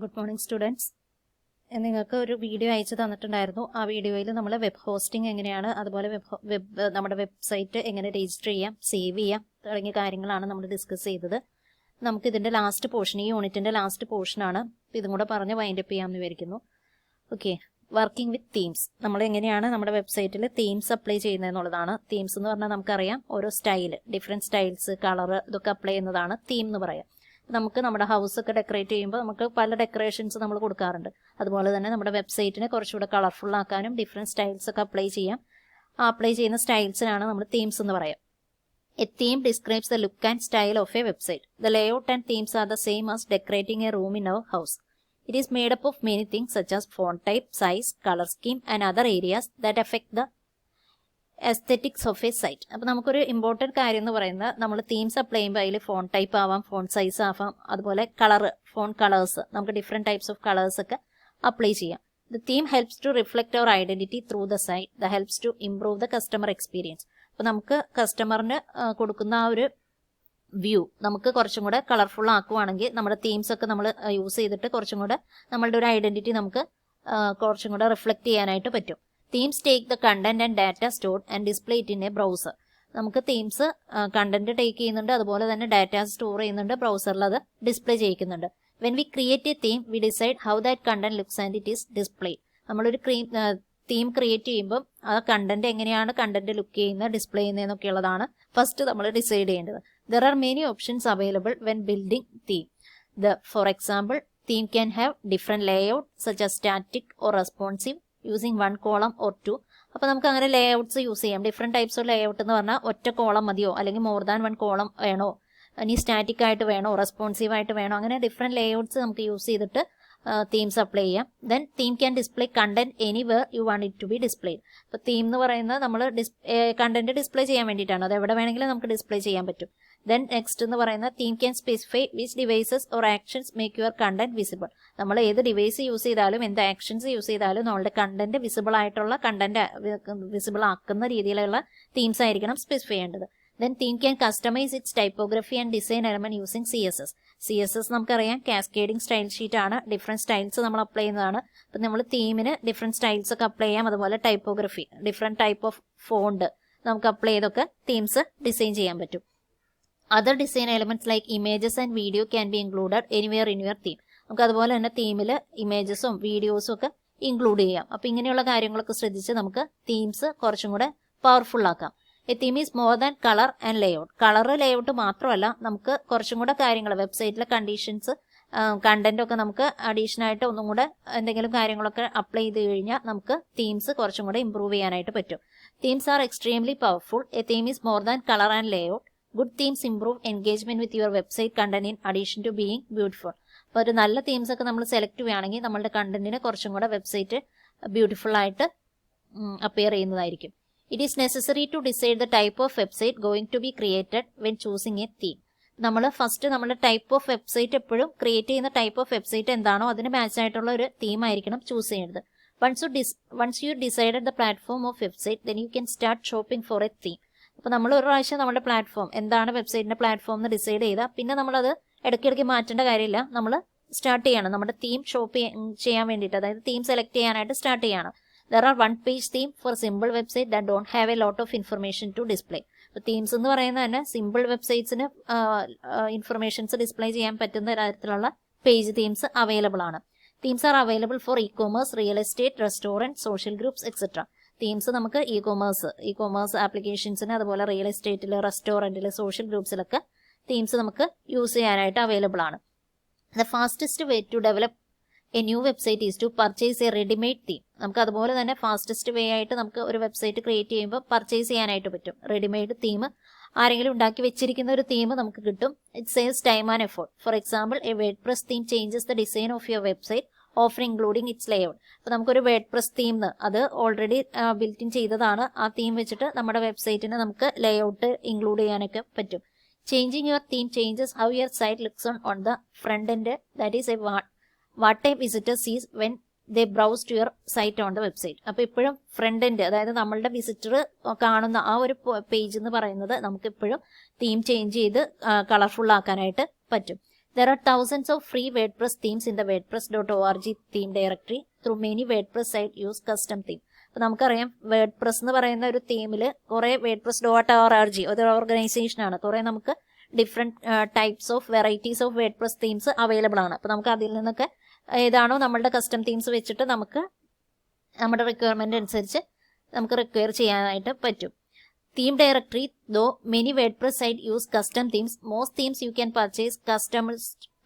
Good morning students. നിങ്ങൾക്ക് ഒരു video അയച്ചു തന്നിട്ടുണ്ടായിരുന്നു. ആ വീഡിയോയിൽ നമ്മൾ വെബ് ഹോസ്റ്റിംഗ് എങ്ങനെയാണ്, അതുപോലെ നമ്മുടെ വെബ്സൈറ്റ് എങ്ങനെ രജിസ്റ്റർ ചെയ്യാം, സേവ് ചെയ്യാം തുടങ്ങിയ കാര്യങ്ങളാണ് നമ്മൾ ഡിസ്കസ് ചെയ്തത്. നമുക്ക് ഇതിന്റെ ലാസ്റ്റ് പോർഷൻ, ഈ യൂണിറ്റിന്റെ ലാസ്റ്റ് പോർഷനാണ്. ഇതും കൂടെ പറഞ്ഞ് വൈൻഡ് അപ്പ് ചെയ്യാമെന്ന് വിചാരിക്കുന്നു. Okay, working with themes. നമ്മൾ എങ്ങനെയാണ് നമ്മുടെ വെബ്സൈറ്റിൽ തീംസ് അപ്ലൈ ചെയ്യുന്നതെന്നുള്ളതാണ്. തീംസ് എന്ന് പറഞ്ഞാൽ നമുക്കറിയാം, ഓരോ സ്റ്റൈല്, ഡിഫറെൻറ്റ് സ്റ്റൈൽസ്, കളർ ഇതൊക്കെ അപ്ലൈ ചെയ്യുന്നതാണ് തീം എന്ന് പറയാം. നമുക്ക് നമ്മുടെ ഹൗസ് ഒക്കെ ഡെക്കറേറ്റ് ചെയ്യുമ്പോൾ നമുക്ക് പല ഡെക്കറേഷൻസ് നമ്മൾ കൊടുക്കാറുണ്ട്. അതുപോലെ തന്നെ നമ്മുടെ വെബ്സൈറ്റിനെ കുറച്ചുകൂടെ കളർഫുൾ ആക്കാനും ഡിഫറെൻറ്റ് സ്റ്റൈൽസ് ഒക്കെ അപ്ലൈ ചെയ്യാം. ആ അപ്ലൈ ചെയ്യുന്ന സ്റ്റൈൽസിനാണ് നമ്മൾ തീംസ് എന്ന് പറയാം. A theme describes the look and style of a website. The layout and themes are the same as decorating a room in our house. It is made up of many things such as font type, size, color scheme and other areas that affect the aesthetics of a site. അപ്പോൾ നമുക്കൊരു important കാര്യം എന്ന് പറയുന്നത്, നമ്മൾ themes apply ചെയ്യുമ്പോൾ അതിൽ font type ആവാം, font size ആവാം, അതുപോലെ ഫോണ്ട് കളേഴ്സ്, നമുക്ക് ഡിഫറെൻറ്റ് ടൈപ്സ് ഓഫ് കളേഴ്സ് ഒക്കെ അപ്ലൈ ചെയ്യാം. The theme helps to reflect our identity through the site. That helps to improve the customer experience. അപ്പോൾ നമുക്ക് കസ്റ്റമറിന് കൊടുക്കുന്ന ആ ഒരു വ്യൂ നമുക്ക് കുറച്ചും കൂടെ കളർഫുൾ ആക്കുവാണെങ്കിൽ, നമ്മുടെ തീംസ് ഒക്കെ നമ്മൾ യൂസ് ചെയ്തിട്ട് കുറച്ചും കൂടെ നമ്മളുടെ ഒരു ഐഡന്റിറ്റി നമുക്ക് കുറച്ചും കൂടെ റിഫ്ലക്ട് ചെയ്യാനായിട്ട് പറ്റും. Themes take the content and data stored and display it in a browser. നമുക്ക് തീംസ് കണ്ടന്റ് ടേക്ക് ചെയ്യുന്നുണ്ട്, അതുപോലെ തന്നെ ഡാറ്റ സ്റ്റോർ ചെയ്യുന്നുണ്ട്, ബ്രൗസറിൽ അത് ഡിസ്പ്ലേ ചെയ്യിക്കുന്നുണ്ട്. When we create a theme, we decide how that content looks and it is display. നമ്മളൊരു theme create ചെയ്യുമ്പോൾ ആ കണ്ടന്റ് എങ്ങനെയാണ് കണ്ടന്റ് ലുക്ക് ചെയ്യുന്നത്, ഡിസ്പ്ലേ ചെയ്യുന്നതെന്നൊക്കെ ഉള്ളതാണ് ഫസ്റ്റ് നമ്മൾ ഡിസൈഡ് ചെയ്യേണ്ടത്. There are many options available when building theme. For example, theme can have different layout such as static or responsive using one column or two. അപ്പോൾ നമുക്ക് അങ്ങനെ layouts use ചെയ്യാം. Different types of layout എന്ന് പറഞ്ഞാൽ ഒറ്റ column മതിയോ, അല്ലെങ്കിൽ more than one column വേണോ, ഇനി സ്റ്റാറ്റിക് ആയിട്ട് വേണോ, റെസ്പോൺസീവ് ആയിട്ട് വേണോ, അങ്ങനെ ഡിഫറെൻറ്റ് ലേഔട്ട്സ് നമുക്ക് യൂസ് ചെയ്തിട്ട് തീംസ് അപ്ലൈ ചെയ്യാം. Then theme can display content anywhere you want it to be displayed. അപ്പോൾ തീം എന്ന് പറയുന്നത് നമ്മൾ കണ്ടന്റ് ഡിസ്പ്ലേ ചെയ്യാൻ വേണ്ടിയിട്ടാണ്. അത് എവിടെ വേണമെങ്കിലും നമുക്ക് ഡിസ്പ്ലേ ചെയ്യാൻ പറ്റും. ദെൻ നെക്സ്റ്റ് എന്ന് പറയുന്നത് theme can specify which devices or actions make your content visible. നമ്മൾ ഏത് ഡിവൈസ് യൂസ് ചെയ്താലും എന്ത് ആക്ഷൻസ് യൂസ് ചെയ്താലും നമ്മളുടെ കണ്ടന്റ് വിസിബിൾ ആയിട്ടുള്ള കണ്ടന്റ് വിസിബിൾ ആക്കുന്ന രീതിയിലുള്ള തീംസ് ആയിരിക്കണം സ്പെസിഫൈ ചെയ്യേണ്ടത്. Then theme can customize its typography and design element using CSS. CSS നമുക്കറിയാം കാസ്കേഡിംഗ് സ്റ്റൈൽ ഷീറ്റ് ആണ്. ഡിഫറെൻറ്റ് സ്റ്റൈൽസ് നമ്മൾ അപ്ലൈ ചെയ്യുന്നതാണ്. അപ്പം നമ്മൾ തീമിന് ഡിഫറെൻറ്റ് സ്റ്റൈൽസ് ഒക്കെ അപ്ലൈ ചെയ്യാം. അതുപോലെ typography, different type of font നമുക്ക് അപ്ലൈ ചെയ്തൊക്കെ തീംസ് ഡിസൈൻ ചെയ്യാൻ പറ്റും. Other design elements like images and video can be included anywhere in your theme. നമുക്ക് അതുപോലെ തന്നെ തീമിൽ ഇമേജസും വീഡിയോസും ഒക്കെ ഇൻക്ലൂഡ് ചെയ്യാം. അപ്പം ഇങ്ങനെയുള്ള കാര്യങ്ങളൊക്കെ ശ്രദ്ധിച്ച് നമുക്ക് തീംസ് കുറച്ചും കൂടെ പവർഫുൾ ആക്കാം. A theme is more than colour and layout. Colour layout മാത്രമല്ല, നമുക്ക് കുറച്ചും കൂടെ കാര്യങ്ങൾ, വെബ്സൈറ്റിലെ കണ്ടീഷൻസ്, കണ്ടന്റ് ഒക്കെ നമുക്ക് അഡീഷണൽ ആയിട്ട് ഒന്നും കൂടെ എന്തെങ്കിലും കാര്യങ്ങളൊക്കെ അപ്ലൈ ചെയ്ത് കഴിഞ്ഞാൽ നമുക്ക് തീംസ് കുറച്ചും കൂടെ ഇമ്പ്രൂവ് ചെയ്യാനായിട്ട് പറ്റും. Themes are extremely powerful. A theme is more than colour and layout. Good themes improve engagement with your website content in addition to being beautiful. അപ്പോൾ ഒരു നല്ല തീംസ് ഒക്കെ നമ്മൾ സെലക്ട് ചെയ്യുകയാണെങ്കിൽ നമ്മളുടെ കണ്ടന്റിന് കുറച്ചും കൂടെ വെബ്സൈറ്റ് ബ്യൂട്ടിഫുൾ ആയിട്ട് അപ്പിയർ ചെയ്യുന്നതായിരിക്കും. It is necessary to decide the type of website going to be created when choosing a theme. നമ്മൾ ഫസ്റ്റ് നമ്മുടെ ടൈപ്പ് ഓഫ് വെബ്സൈറ്റ് എപ്പോഴും ക്രിയേറ്റ് ചെയ്യുന്ന ടൈപ്പ് ഓഫ് വെബ്സൈറ്റ് എന്താണോ അതിന് മാച്ച് ആയിട്ടുള്ള ഒരു തീം ആയിരിക്കണം ചൂസ് ചെയ്യുന്നത്. Once you decided the platform of website, then you can start shopping for a theme. അപ്പോൾ നമ്മൾ ഒരു പ്രാവശ്യം നമ്മുടെ പ്ലാറ്റ്ഫോം എന്താണ്, വെബ്സൈറ്റിന്റെ പ്ലാറ്റ്ഫോം എന്ന് ഡിസൈഡ് ചെയ്താൽ പിന്നെ നമ്മളത് ഇടയ്ക്കിടയ്ക്ക് മാറ്റേണ്ട കാര്യമില്ല. നമ്മൾ സ്റ്റാർട്ട് ചെയ്യണം നമ്മുടെ തീം ഷോപ്പ് ചെയ്യാൻ വേണ്ടിയിട്ട്, അതായത് തീം സെലക്ട് ചെയ്യാനായിട്ട് സ്റ്റാർട്ട് ചെയ്യണം. There are one-page theme for simple website that don't have a lot of information to display. അപ്പോൾ തീംസ് എന്ന് പറയുന്നത് തന്നെ സിമ്പിൾ വെബ്സൈറ്റ്സിന് ഇൻഫർമേഷൻസ് ഡിസ്പ്ലേ ചെയ്യാൻ പറ്റുന്ന തരത്തിലുള്ള പേജ് തീംസ് അവൈലബിൾ ആണ്. Themes are available for e-commerce, real estate, restaurant, social groups etcetera. Themes നമുക്ക് e-commerce ആപ്ലിക്കേഷൻസിന്, അതുപോലെ റിയൽ എസ്റ്റേറ്റിൽ, റെസ്റ്റോറൻറ്റിൽ, സോഷ്യൽ ഗ്രൂപ്പ്സിലൊക്കെ തീംസ് നമുക്ക് യൂസ് ചെയ്യാനായിട്ട് അവൈലബിൾ ആണ്. The fastest way to develop a new website is to purchase a ready-made theme. നമുക്ക് അതുപോലെ തന്നെ ഫാസ്റ്റസ്റ്റ് വേ ആയിട്ട് നമുക്ക് ഒരു വെബ്സൈറ്റ് ക്രിയേറ്റ് ചെയ്യുമ്പോൾ പർച്ചേസ് ചെയ്യാനായിട്ട് പറ്റും. റെഡിമെയ്ഡ് തീം ആരെങ്കിലും ഉണ്ടാക്കി വെച്ചിരിക്കുന്ന ഒരു തീം നമുക്ക് കിട്ടും. It saves time and effort. For example, A WordPress theme changes the design of your website offer including it's layout. അപ്പോൾ നമുക്കൊരു വേർഡ്പ്രസ് തീം അത് ഓൾറെഡി ബിൽറ്റ് ഇൻ ചെയ്തതാണ്. ആ തീം വെച്ചിട്ട് നമ്മുടെ വെബ്സൈറ്റിന് നമുക്ക് ലേഔട്ട് ഇൻക്ലൂഡ് ചെയ്യാനൊക്കെ പറ്റും. Changing your theme changes how your site looks on the front end. That is what a visitor sees when they browse to your site on the website. അപ്പോൾ ഇപ്പോഴും front end, അതായത് നമ്മളുടെ visitor കാണുന്ന ആ ഒരു page എന്ന് പറയുന്നത് നമുക്ക് ഇപ്പോഴും തീം ചേഞ്ച് ചെയ്ത് കളർഫുൾ ആക്കാനായിട്ട് പറ്റും. There are thousands of free WordPress themes in the wordpress.org theme directory. Through many WordPress sites use custom theme. അപ്പോൾ നമുക്കറിയാം വേർഡ്പ്രസ് എന്ന് പറയുന്ന ഒരു തീമിൽ കുറേ wordpress.org ഒരു ഓർഗനൈസേഷനാണ്. കുറേ നമുക്ക് different types of varieties of WordPress themes available ആണ്. അപ്പോൾ നമുക്ക് അതിൽ നിന്നൊക്കെ ഏതാണോ നമ്മളുടെ കസ്റ്റം തീംസ് വെച്ചിട്ട് നമുക്ക് നമ്മുടെ റിക്വയർമെൻ്റ് അനുസരിച്ച് നമുക്ക് റിക്വയർ ചെയ്യാനായിട്ട് പറ്റും. Theme directory, though many WordPress sites use custom themes, most themes you can purchase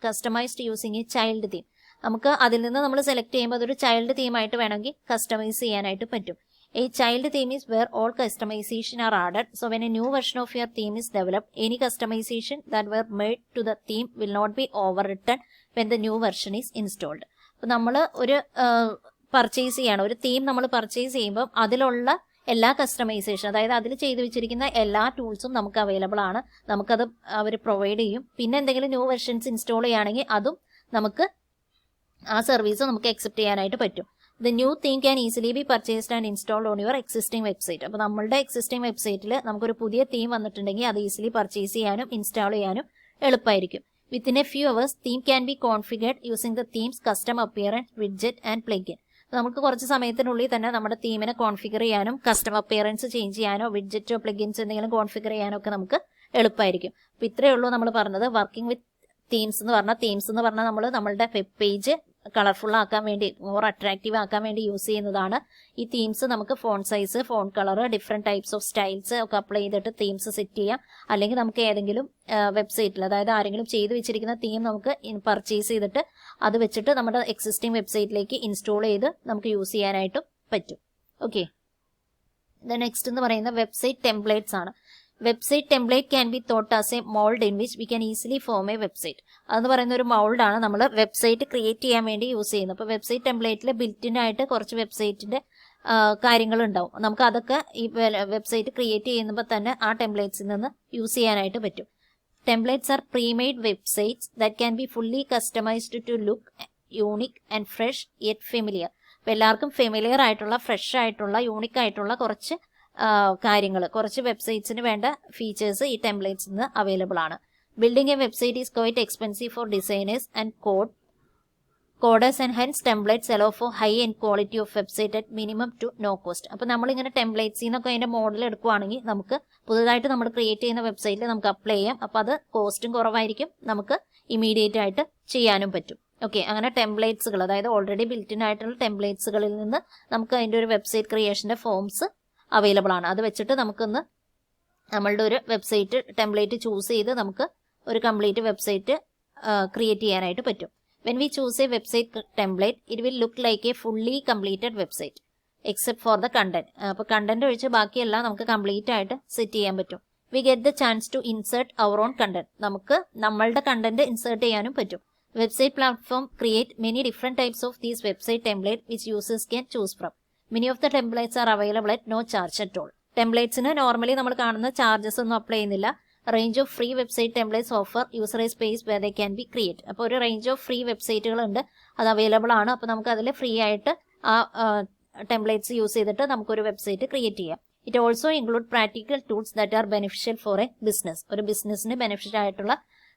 customized using a child theme. നമുക്ക് അതിൽ നിന്ന് നമ്മൾ സെലക്ട് ചെയ്യുമ്പോൾ അതൊരു ചൈൽഡ് തീമായിട്ട് വേണമെങ്കിൽ കസ്റ്റമൈസ് ചെയ്യാനായിട്ട് പറ്റും. A child theme is where all customization are added. So when a new version of your theme is developed, any customization that were made to the theme will not be overwritten when the new version is installed. അപ്പോൾ നമ്മൾ ഒരു purchase ചെയ്യണം, ഒരു theme നമ്മൾ purchase ചെയ്യുമ്പോൾ അതിലുള്ള എല്ലാ customisation, അതായത് അതിൽ ചെയ്തു വെച്ചിരിക്കുന്ന എല്ലാ ടൂൾസും നമുക്ക് അവൈലബിൾ ആണ്. നമുക്കത് അവർ പ്രൊവൈഡ് ചെയ്യും. പിന്നെ എന്തെങ്കിലും ന്യൂ വെർഷൻസ് ഇൻസ്റ്റാൾ ചെയ്യുകയാണെങ്കിൽ അതും നമുക്ക് ആ സർവീസ് നമുക്ക് അക്സെപ്റ്റ് ചെയ്യാനായിട്ട് പറ്റും. The new theme can easily be purchased and installed on your existing website. അപ്പോൾ നമ്മളുടെ എക്സിസ്റ്റിംഗ് വെബ്സൈറ്റിൽ നമുക്കൊരു പുതിയ തീം വന്നിട്ടുണ്ടെങ്കിൽ അത് ഈസിലി പർച്ചേസ് ചെയ്യാനും ഇൻസ്റ്റാൾ ചെയ്യാനും എളുപ്പമായിരിക്കും. Within A few hours theme can be configured using the themes custom appearance widget and plugin. നമുക്ക് കുറച്ച് സമയത്തിനുള്ളിൽ തന്നെ നമ്മുടെ തീമിനെ കോൺഫിഗർ ചെയ്യാനും കസ്റ്റം അപ്പിയറൻസ് ചേഞ്ച് ചെയ്യാനോ വിഡ്ജറ്റോ പ്ലഗിൻസ് എന്തെങ്കിലും കോൺഫിഗർ ചെയ്യാനോ ഒക്കെ നമുക്ക് എളുപ്പമായിരിക്കും. അപ്പോൾ ഇത്രയേ ഉള്ളൂ നമ്മൾ പറഞ്ഞത്. വർക്കിംഗ് വിത്ത് തീംസ് എന്ന് പറഞ്ഞാൽ നമ്മൾ നമ്മളുടെ വെബ് പേജ് കളർഫുൾ ആക്കാൻ വേണ്ടി, മോർ അട്രാക്റ്റീവ് ആക്കാൻ വേണ്ടി യൂസ് ചെയ്യുന്നതാണ്. ഈ തീംസ് നമുക്ക് font size, font colour, different types of styles ഒക്കെ അപ്ലൈ ചെയ്തിട്ട് തീംസ് സെറ്റ് ചെയ്യാം. അല്ലെങ്കിൽ നമുക്ക് ഏതെങ്കിലും വെബ്സൈറ്റിൽ, അതായത് ആരെങ്കിലും ചെയ്തു വെച്ചിരിക്കുന്ന തീം നമുക്ക് പർച്ചേസ് ചെയ്തിട്ട് അത് വെച്ചിട്ട് നമ്മുടെ എക്സിസ്റ്റിംഗ് വെബ്സൈറ്റിലേക്ക് ഇൻസ്റ്റാൾ ചെയ്ത് നമുക്ക് യൂസ് ചെയ്യാനായിട്ടും പറ്റും. ഓക്കെ, നെക്സ്റ്റ് എന്ന് പറയുന്നത് വെബ്സൈറ്റ് ടെംപ്ലേറ്റ്സ് ആണ്. Website template can be thought as A mould in which we can easily form A website. അതെന്ന് പറയുന്ന ഒരു മൗൾഡാണ് നമ്മൾ വെബ്സൈറ്റ് ക്രിയേറ്റ് ചെയ്യാൻ വേണ്ടി യൂസ് ചെയ്യുന്നത്. അപ്പോൾ വെബ്സൈറ്റ് ടെംപ്ലേറ്റിൽ ബിൽറ്റിനായിട്ട് കുറച്ച് വെബ്സൈറ്റിന്റെ കാര്യങ്ങളുണ്ടാവും. നമുക്ക് അതൊക്കെ ഈ വെബ്സൈറ്റ് ക്രിയേറ്റ് ചെയ്യുമ്പോൾ തന്നെ ആ ടെംപ്ലേറ്റ്സിൽ നിന്ന് യൂസ് ചെയ്യാനായിട്ട് പറ്റും. Templates are premade websites that can be fully customised to look unique and fresh yet familiar. അപ്പോൾ എല്ലാവർക്കും ഫെമിലിയർ ആയിട്ടുള്ള, ഫ്രഷ് ആയിട്ടുള്ള, യൂണിക് ആയിട്ടുള്ള കുറച്ച് കാര്യങ്ങൾ, കുറച്ച് വെബ്സൈറ്റ്സിന് വേണ്ട ഫീച്ചേഴ്സ് ഈ ടെംപ്ലേറ്റ്സിൽ നിന്ന് അവൈലബിൾ ആണ്. Building a website is quite expensive for designers and coders and hence templates allow for high end quality of website at minimum to no cost. അപ്പോൾ നമ്മളിങ്ങനെ ടെംപ്ലേറ്റ്സിൽ നിന്നൊക്കെ അതിന്റെ മോഡൽ എടുക്കുകയാണെങ്കിൽ നമുക്ക് പുതുതായിട്ട് നമ്മൾ ക്രിയേറ്റ് ചെയ്യുന്ന വെബ്സൈറ്റിൽ നമുക്ക് അപ്ലൈ ചെയ്യാം. അപ്പോൾ അത് കോസ്റ്റും കുറവായിരിക്കും, നമുക്ക് ഇമീഡിയറ്റ് ആയിട്ട് ചെയ്യാനും പറ്റും. ഓക്കെ, അങ്ങനെ ടെംപ്ലേറ്റ്സുകൾ, അതായത് ഓൾറെഡി ബിൽറ്റിൻ ആയിട്ടുള്ള ടെംപ്ലേറ്റ്സുകളിൽ നിന്ന് നമുക്ക് അതിൻ്റെ ഒരു വെബ്സൈറ്റ് ക്രിയേഷന്റെ ഫോംസ് അവൈലബിൾ ആണ്. അത് വെച്ചിട്ട് നമുക്കൊന്ന് നമ്മളുടെ ഒരു വെബ്സൈറ്റ് ടെംപ്ലേറ്റ് ചൂസ് ചെയ്ത് നമുക്ക് ഒരു കംപ്ലീറ്റ് വെബ്സൈറ്റ് ക്രിയേറ്റ് ചെയ്യാനായിട്ട് പറ്റും. When we choose a website template it will look like a fully completed website except for the content. അപ്പോൾ കണ്ടന്റ് ഒഴിച്ച് ബാക്കിയെല്ലാം നമുക്ക് കംപ്ലീറ്റ് ആയിട്ട് സെറ്റ് ചെയ്യാൻ പറ്റും. We get the chance to insert our own content. നമുക്ക് നമ്മളുടെ കണ്ടന്റ് ഇൻസേർട്ട് ചെയ്യാനും പറ്റും. Website platform create many different types of these website template which users can choose from. Many of the templates are available at no charge at all. ടെംപ്ലേറ്റ്സിന് normally നമ്മൾ കാണുന്ന charges ഒന്നും apply ചെയ്യുന്നില്ല. Range of free website templates offer user space where they can be create. അപ്പോൾ ഒരു range of free വെബ്സൈറ്റുകളുണ്ട്, അത് available ആണ്. അപ്പോൾ നമുക്ക് അതിൽ ഫ്രീ ആയിട്ട് ആ ടെംപ്ലേറ്റ്സ് യൂസ് ചെയ്തിട്ട് നമുക്കൊരു വെബ്സൈറ്റ് ക്രിയേറ്റ് ചെയ്യാം. It also include practical tools that are beneficial four a business. ഒരു ബിസിനസ്സിന് ബെനിഫിഷ്യൽ ആയിട്ടുള്ള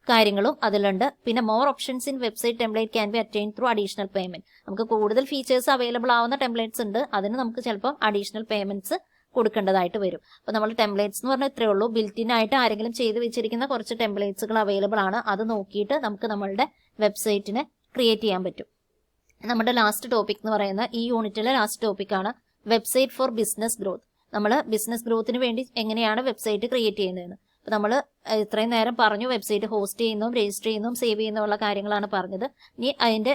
കാര്യങ്ങളും അതിലുണ്ട്. പിന്നെ more options in website template can be attain through additional payment. നമുക്ക് കൂടുതൽ ഫീച്ചേഴ്സ് അവൈലബിൾ ആവുന്ന ടെംപ്ലേറ്റ്സ് ഉണ്ട്, അതിന് നമുക്ക് ചിലപ്പോൾ അഡീഷണൽ പേയ്മെന്റ്സ് കൊടുക്കേണ്ടതായിട്ട് വരും. അപ്പോൾ നമ്മൾ ടെംപ്ലേറ്റ്സ് എന്ന് പറഞ്ഞാൽ ഇത്രയേ ഉള്ളൂ. ബിൽറ്റിൻ ആയിട്ട് ആരെങ്കിലും ചെയ്ത് വെച്ചിരിക്കുന്ന കുറച്ച് ടെംപ്ലേറ്റ്സുകൾ അവൈലബിൾ ആണ്. അത് നോക്കിയിട്ട് നമുക്ക് നമ്മളുടെ വെബ്സൈറ്റിനെ ക്രിയേറ്റ് ചെയ്യാൻ പറ്റും. നമ്മുടെ ലാസ്റ്റ് ടോപ്പിക് എന്ന് പറയുന്ന ഈ യൂണിറ്റിലെ ലാസ്റ്റ് ടോപ്പിക്കാണ് വെബ്സൈറ്റ് ഫോർ ബിസിനസ് ഗ്രോത്ത്. നമ്മൾ ബിസിനസ് ഗ്രോത്തിന് വേണ്ടി എങ്ങനെയാണ് വെബ്സൈറ്റ് ക്രിയേറ്റ് ചെയ്യുന്നതെന്ന്. അപ്പോൾ നമ്മൾ ഇത്രയും നേരം പറഞ്ഞു വെബ്സൈറ്റ് ഹോസ്റ്റ് ചെയ്യുന്നതും രജിസ്റ്റർ ചെയ്യുന്നതും സേവ് ചെയ്യുന്നതുള്ള കാര്യങ്ങളാണ് പറഞ്ഞത്. ഇനി അതിന്റെ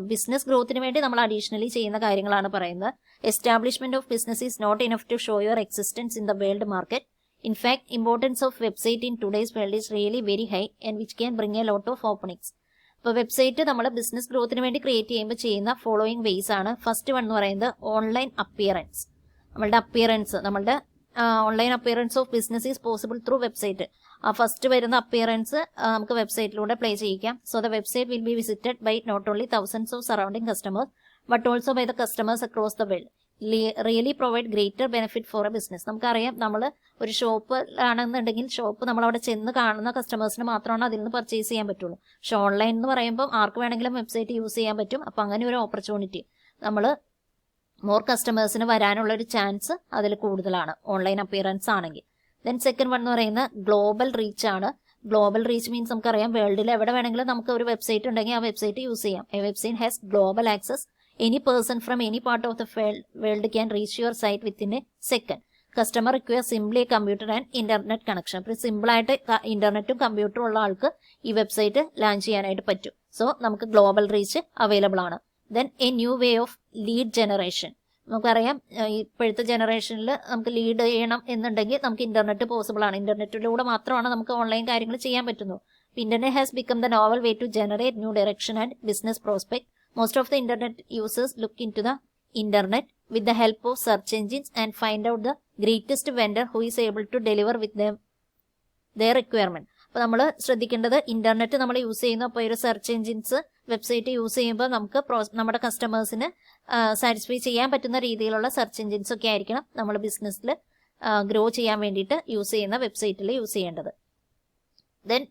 ബിസിനസ് ഗ്രോത്തിന് വേണ്ടി നമ്മൾ അഡീഷണലി ചെയ്യുന്ന കാര്യങ്ങളാണ് പറയുന്നത്. Establishment of business is not enough to show your existence in the world market. In fact importance of website in today's world is really very high and which can bring a lot of openings. അപ്പോൾ website നമ്മൾ business ഗ്രോത്തിന് വേണ്ടി create ചെയ്യുമ്പോൾ ചെയ്യുന്ന following ways ആണ്. First one എന്ന് പറയുന്നത് online appearance. നമ്മളുടെ അപ്പിയറൻസ്, നമ്മളുടെ online appearance of business is possible through website. ആ ഫസ്റ്റ് വരുന്ന അപ്പിയറൻസ് നമുക്ക് വെബ്സൈറ്റിലൂടെ പ്ലേ ചെയ്യിക്കാം. So the website will be visited by not only thousands of surrounding customers but also by the customers across the world. Really provide greater benefit for a business. നമുക്കറിയാം, നമ്മൾ ഒരു shop ആണെന്നുണ്ടെങ്കിൽ shop നമ്മളവിടെ ചെന്ന് കാണുന്ന കസ്റ്റമേഴ്സിന് മാത്രമാണ് അതിൽ നിന്ന് പർച്ചേസ് ചെയ്യാൻ പറ്റുള്ളൂ. പക്ഷെ ഓൺലൈൻ എന്ന് പറയുമ്പോൾ ആർക്ക് വേണമെങ്കിലും വെബ്സൈറ്റ് യൂസ് ചെയ്യാൻ പറ്റും. അപ്പം അങ്ങനെ ഒരു ഓപ്പർച്യൂണിറ്റി, നമ്മൾ മോർ കസ്റ്റമേഴ്സിന് വരാനുള്ള ഒരു ചാൻസ് അതിൽ കൂടുതലാണ് ഓൺലൈൻ അപ്പിയറൻസ് ആണെങ്കിൽ. ദെൻ സെക്കൻഡ് വൺ എന്ന് പറയുന്നത് ഗ്ലോബൽ റീച്ച് ആണ്. ഗ്ലോബൽ റീച്ച് മീൻസ് നമുക്കറിയാം, വേൾഡിൽ എവിടെ വേണമെങ്കിലും നമുക്ക് ഒരു വെബ്സൈറ്റ് ഉണ്ടെങ്കിൽ ആ വെബ്സൈറ്റ് യൂസ് ചെയ്യാം. A website has global access. Any person from any part of the world can reach your site within a second. Customer requires simply a computer and internet connection. അപ്പോൾ simple ആയിട്ട് ഇന്റർനെറ്റും കമ്പ്യൂട്ടറും ഉള്ള ആൾക്ക് ഈ website launch ചെയ്യാനായിട്ട് പറ്റും. So നമുക്ക് global reach available ആണ്. Then A new way of lead generation. നമുക്കറിയാം, ഇപ്പോഴത്തെ ജനറേഷനിൽ നമുക്ക് ലീഡ് ചെയ്യണം എന്നുണ്ടെങ്കിൽ നമുക്ക് ഇന്റർനെറ്റ് പോസിബിൾ ആണ്. ഇന്റർനെറ്റിലൂടെ മാത്രമാണ് നമുക്ക് ഓൺലൈൻ കാര്യങ്ങൾ ചെയ്യാൻ പറ്റുന്നത്. Internet has become the novel way to generate new direction and business prospect. Most of the internet users look into the internet with the help of search engines and find out the greatest vendor who is able to deliver with them their requirement. അപ്പോൾ നമ്മൾ ശ്രദ്ധിക്കേണ്ടത്, internet നമ്മൾ use ചെയ്യുന്ന അപ്പോൾ ഒരു search engines website use ചെയ്യുമ്പോൾ നമുക്ക് നമ്മുടെ കസ്റ്റമേഴ്സിന് സാറ്റിസ്ഫൈ ചെയ്യാൻ പറ്റുന്ന രീതിയിലുള്ള സെർച്ച് എഞ്ചിൻസ് ഒക്കെ ആയിരിക്കണം നമ്മൾ ബിസിനസ്സിൽ ഗ്രോ ചെയ്യാൻ വേണ്ടിയിട്ട് യൂസ് ചെയ്യുന്ന വെബ്സൈറ്റിൽ യൂസ് ചെയ്യേണ്ടത്. Then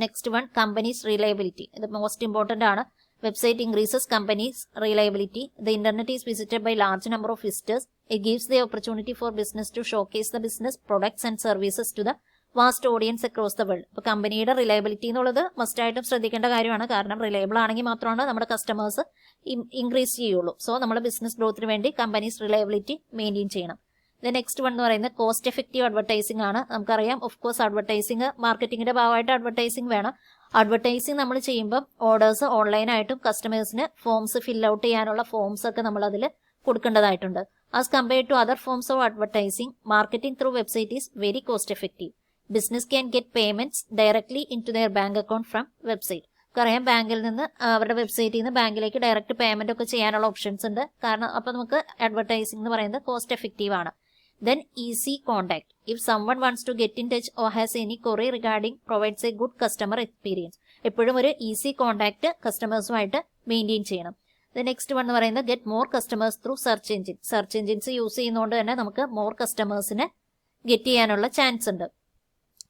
next one, companies reliability. ഇത് മോസ്റ്റ് ഇമ്പോർട്ടൻ്റ് ആണ്. Website increases companies' reliability. The internet is visited by large number of visitors. It gives the opportunity for business to showcase the business products and services to the vast audience across the world. അപ്പോൾ കമ്പനിയുടെ reliability എന്നുള്ളത് must ആയിട്ടും ശ്രദ്ധിക്കേണ്ട കാര്യമാണ്. കാരണം reliable ആണെങ്കിൽ മാത്രമാണ് നമ്മുടെ കസ്റ്റമേഴ്സ് ഇൻക്രീസ് ചെയ്യുള്ളൂ. സോ നമ്മുടെ ബിസിനസ് ഗ്രോത്തിന് വേണ്ടി കമ്പനീസ് റിലയബിലിറ്റി മെയിൻറ്റെയിൻ ചെയ്യണം. ദ നെക്സ്റ്റ് വൺ എന്ന് പറയുന്നത് കോസ്റ്റ് എഫക്റ്റീവ് അഡ്വർടൈസിംഗ് ആണ്. നമുക്കറിയാം, ഓഫ് കോഴ്സ് അഡ്വർടൈസിംഗ് മാർക്കറ്റിംഗിന്റെ ഭാഗമായിട്ട് അഡ്വർടൈസിംഗ് വേണം. അഡ്വർടൈസിംഗ് നമ്മൾ ചെയ്യുമ്പോൾ ഓർഡേഴ്സ് ഓൺലൈനായിട്ടും കസ്റ്റമേഴ്സിന് ഫോംസ് ഫിൽ ഔട്ട് ചെയ്യാനുള്ള ഫോംസ് ഒക്കെ നമ്മൾ അതിൽ കൊടുക്കേണ്ടതായിട്ടുണ്ട്. As compared to other forms of advertising, marketing through website is very cost effective. Business can get payments directly in to their bank account from website. നമുക്കറിയാം, ബാങ്കിൽ നിന്ന് അവരുടെ വെബ്സൈറ്റിൽ നിന്ന് ബാങ്കിലേക്ക് ഡയറക്റ്റ് പേയ്മെന്റ് ഒക്കെ ചെയ്യാനുള്ള ഓപ്ഷൻസ് ഉണ്ട്. കാരണം അപ്പോൾ നമുക്ക് അഡ്വർടൈസിംഗ് എന്ന് പറയുന്നത് കോസ്റ്റ് എഫക്റ്റീവ് ആണ്. Then easy contact. If someone wants to get in touch or has any query regarding, provides a good customer experience. എപ്പോഴും ഒരു ഈസി കോണ്ടാക്ട് കസ്റ്റമേഴ്സുമായിട്ട് മെയിൻറ്റെയിൻ ചെയ്യണം. ദ നെക്സ്റ്റ് വൺ എന്ന് പറയുന്നത് get more customers through search engine. Search engines use ചെയ്യുന്നതുകൊണ്ട് തന്നെ നമുക്ക് more കസ്റ്റമേഴ്സിനെ get ചെയ്യാനുള്ള ചാൻസ് ഉണ്ട്.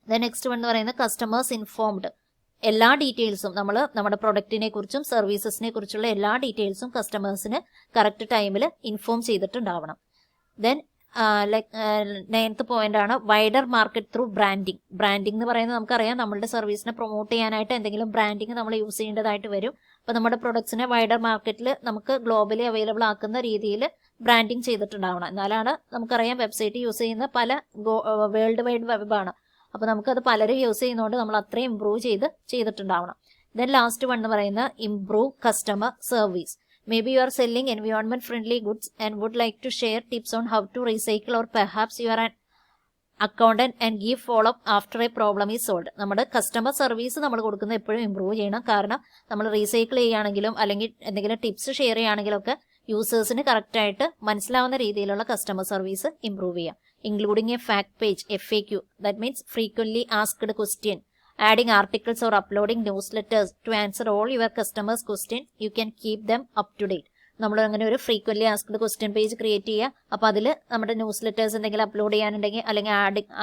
ദ നെക്സ്റ്റ് വൺ എന്ന് പറയുന്നത് കസ്റ്റമേഴ്സ് ഇൻഫോംഡ്. എല്ലാ ഡീറ്റെയിൽസും നമ്മുടെ പ്രൊഡക്റ്റിനെ കുറിച്ചും സർവീസസിനെ കുറിച്ചുള്ള എല്ലാ ഡീറ്റെയിൽസും കസ്റ്റമേഴ്സിന് കറക്റ്റ് ടൈമിൽ ഇൻഫോം ചെയ്തിട്ടുണ്ടാവണം. ദെൻ നയൻത്ത് പോയിന്റ് ആണ് wider market through branding. Branding എന്ന് പറയുന്നത് നമുക്കറിയാം, നമ്മളുടെ സർവീസിനെ പ്രൊമോട്ട് ചെയ്യാനായിട്ട് എന്തെങ്കിലും ബ്രാൻഡിങ് നമ്മൾ യൂസ് ചെയ്യേണ്ടതായിട്ട് വരും. അപ്പോൾ നമ്മുടെ പ്രൊഡക്ട്സിനെ വൈഡർ മാർക്കറ്റിൽ നമുക്ക് ഗ്ലോബലി അവൈലബിൾ ആക്കുന്ന രീതിയിൽ ബ്രാൻഡിങ് ചെയ്തിട്ടുണ്ടാവണം. എന്നാലാണ്, നമുക്കറിയാം വെബ്സൈറ്റ് യൂസ് ചെയ്യുന്ന പല വേൾഡ് വൈഡ് വെബാണ്. അപ്പോൾ നമുക്കത് പലരും യൂസ് ചെയ്യുന്നതുകൊണ്ട് നമ്മൾ അത്രയും ഇംപ്രൂവ് ചെയ്തിട്ടുണ്ടാവണം. ദെൻ ലാസ്റ്റ് വൺ എന്ന് പറയുന്നത് improve customer service. Maybe you are selling environment friendly goods and would like to share tips on how to recycle, or perhaps you are an accountant and give follow up after a problem is solved. നമ്മുടെ customer service നമ്മൾ കൊടുക്കുന്നത് എപ്പോഴും improve ചെയ്യണം. കാരണം നമ്മൾ recycle ചെയ്യുകയാണെങ്കിലും അല്ലെങ്കിൽ എന്തെങ്കിലും ടിപ്സ് ഷെയർ ചെയ്യുകയാണെങ്കിലും ഒക്കെ യൂസേഴ്സിന് കറക്റ്റായിട്ട് മനസ്സിലാവുന്ന രീതിയിലുള്ള കസ്റ്റമർ സർവീസ് ഇംപ്രൂവ് ചെയ്യാം. Including A fact page, FAQ, that means frequently asked question, adding articles or uploading newsletters to answer all your customers' questions. You can keep them up to date. നമ്മൾ അങ്ങനെ ഒരു frequently asked question page create ചെയ്യുക. അപ്പോൾ അതിൽ നമ്മുടെ news letters എന്തെങ്കിലും upload ചെയ്യാനുണ്ടെങ്കിൽ അല്ലെങ്കിൽ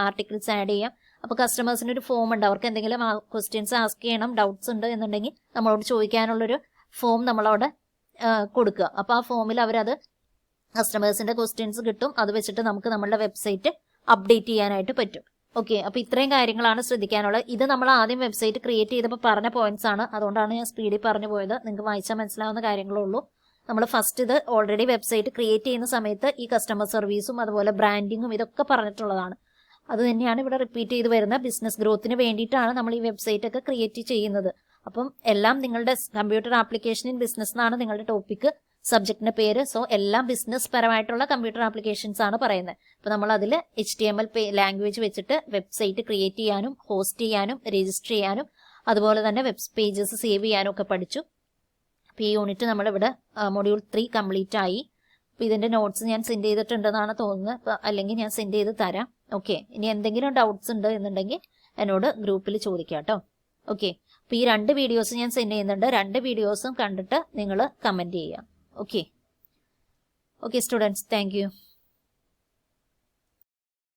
articles add ചെയ്യാം. അപ്പോൾ കസ്റ്റമേഴ്സിന് ഒരു ഫോം ഉണ്ട്, അവർക്ക് എന്തെങ്കിലും ക്വസ്റ്റ്യൻസ് ആസ്ക് ചെയ്യണം, ഡൗട്ട്സ് ഉണ്ട് എന്നുണ്ടെങ്കിൽ നമ്മളോട് ചോദിക്കാനുള്ളൊരു ഫോം നമ്മളവിടെ കൊടുക്കുക. അപ്പോൾ ആ ഫോമിൽ അവരത് കസ്റ്റമേഴ്സിന്റെ ക്വസ്റ്റ്യൻസ് കിട്ടും. അത് വെച്ചിട്ട് നമുക്ക് നമ്മളുടെ വെബ്സൈറ്റ് അപ്ഡേറ്റ് ചെയ്യാനായിട്ട് പറ്റും. ഓക്കെ, അപ്പോൾ ഇത്രയും കാര്യങ്ങളാണ് ശ്രദ്ധിക്കാനുള്ളത്. ഇത് നമ്മൾ ആദ്യം വെബ്സൈറ്റ് ക്രിയേറ്റ് ചെയ്തപ്പോൾ പറഞ്ഞ പോയിന്റ്സ് ആണ്, അതുകൊണ്ടാണ് ഞാൻ സ്പീഡിൽ പറഞ്ഞു പോയത്. നിങ്ങൾക്ക് വായിച്ചാൽ മനസ്സിലാവുന്ന കാര്യങ്ങളേ ഉള്ളൂ. നമ്മൾ ഫസ്റ്റ് ഇത് ഓൾറെഡി വെബ്സൈറ്റ് ക്രിയേറ്റ് ചെയ്യുന്ന സമയത്ത് ഈ കസ്റ്റമർ സർവീസും അതുപോലെ ബ്രാൻഡിങ്ങും ഇതൊക്കെ പറഞ്ഞിട്ടുള്ളതാണ്. അത് തന്നെയാണ് ഇവിടെ റിപ്പീറ്റ് ചെയ്ത് വരുന്ന. ബിസിനസ് ഗ്രോത്തിന് വേണ്ടിയിട്ടാണ് നമ്മൾ ഈ വെബ്സൈറ്റ് ഒക്കെ ക്രിയേറ്റ് ചെയ്യുന്നത്. അപ്പം എല്ലാം നിങ്ങളുടെ കമ്പ്യൂട്ടർ ആപ്ലിക്കേഷൻ ഇൻ ബിസിനസ് എന്നാണ് നിങ്ങളുടെ ടോപ്പിക്, സബ്ജക്റ്റിന്റെ പേര്. സോ എല്ലാം ബിസിനസ് പരമായിട്ടുള്ള കമ്പ്യൂട്ടർ ആപ്ലിക്കേഷൻസ് ആണ് പറയുന്നത്. അപ്പോൾ നമ്മൾ അതിൽ HTML ലാംഗ്വേജ് വെച്ചിട്ട് വെബ്സൈറ്റ് ക്രിയേറ്റ് ചെയ്യാനും ഹോസ്റ്റ് ചെയ്യാനും രജിസ്റ്റർ ചെയ്യാനും അതുപോലെ തന്നെ വെബ് പേജസ് സേവ് ചെയ്യാനും ഒക്കെ പഠിച്ചു. അപ്പോൾ ഈ യൂണിറ്റ് നമ്മളിവിടെ മൊഡ്യൂൾ 3 കംപ്ലീറ്റ് ആയി. അപ്പോൾ ഇതിന്റെ നോട്ട്സ് ഞാൻ സെൻഡ് ചെയ്തിട്ടുണ്ടെന്നാണ് തോന്നുന്നത്, അല്ലെങ്കിൽ ഞാൻ സെൻഡ് ചെയ്ത് തരാം. ഓക്കെ, ഇനി എന്തെങ്കിലും ഡൗട്ട്സ് ഉണ്ട് എന്നുണ്ടെങ്കിൽ എന്നോട് ഗ്രൂപ്പിൽ ചോദിക്കാം കേട്ടോ. ഓക്കെ, അപ്പോൾ ഈ 2 വീഡിയോസ് ഞാൻ സെൻഡ് ചെയ്യുന്നുണ്ട്. 2 വീഡിയോസും കണ്ടിട്ട് നിങ്ങൾ കമന്റ് ചെയ്യാം. Okay Okay, students, thank you.